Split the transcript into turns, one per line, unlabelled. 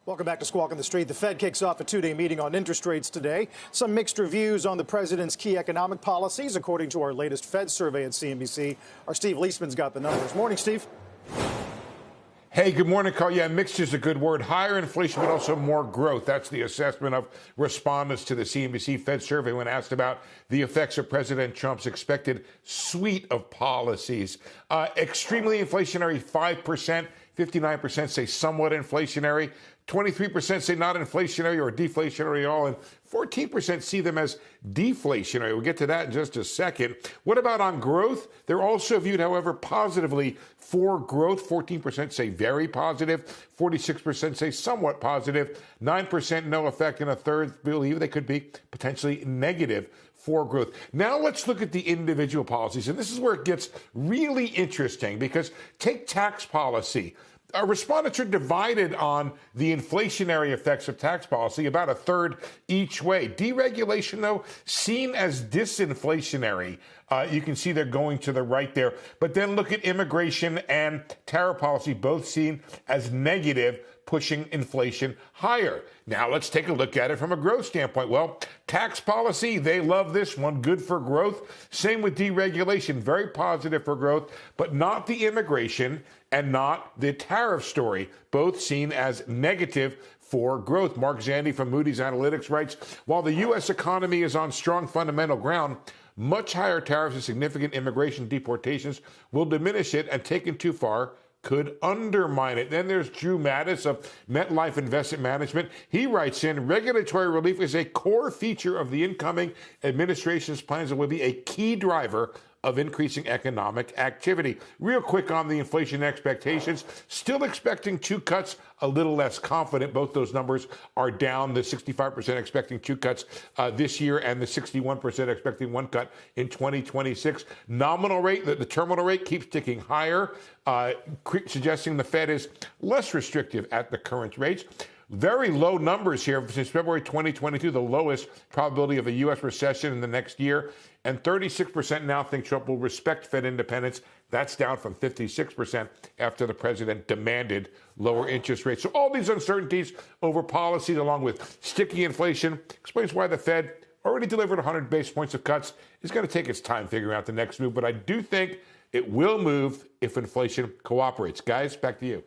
Welcome back to Squawk on the Street. The Fed kicks off a two-day meeting on interest rates today. Some mixed reviews on the president's key economic policies, according to our latest Fed survey at CNBC. Our Steve Leisman's got the numbers. Morning, Steve.
Hey, good morning, Carl. Yeah, mixed is a good word. Higher inflation, but also more growth. That's the assessment of respondents to the CNBC Fed survey when asked about the effects of President Trump's expected suite of policies. Extremely inflationary, 5%. 59% say somewhat inflationary. 23% say not inflationary or deflationary at all, and 14% see them as deflationary. We'll get to that in just a second. What about on growth? They're also viewed, however, positively for growth. 14% say very positive. 46% say somewhat positive. 9% no effect, and a third believe they could be potentially negative for growth. Now let's look at the individual policies, and this is where it gets really interesting because take tax policy. Our respondents are divided on the inflationary effects of tax policy, about a third each way. Deregulation, though, seen as disinflationary. You can see they're going to the right there. But then look at immigration and tariff policy, both seen as negative, pushing inflation higher. Now let's take a look at it from a growth standpoint. Well, tax policy, they love this one, good for growth. Same with deregulation, very positive for growth, but not the immigration and not the tariff story, both seen as negative for growth. Mark Zandi from Moody's Analytics writes, while the U.S. economy is on strong fundamental ground, much higher tariffs and significant immigration deportations will diminish it, and taken too far could undermine it. Then there's Drew Mattis of MetLife Investment Management. He writes in, regulatory relief is a core feature of the incoming administration's plans and will be a key driver of increasing economic activity. Real quick on the inflation expectations, still expecting two cuts, a little less confident. Both those numbers are down, the 65% expecting two cuts this year and the 61% expecting one cut in 2026. Nominal rate, the terminal rate keeps ticking higher, suggesting the Fed is less restrictive at the current rates. Very low numbers here since February 2022, the lowest probability of a U.S. recession in the next year. And 36% now think Trump will respect Fed independence. That's down from 56% after the president demanded lower interest rates. So all these uncertainties over policies, along with sticky inflation, explains why the Fed already delivered 100 basis points of cuts. It's going to take its time figuring out the next move. But I do think it will move if inflation cooperates. Guys, back to you.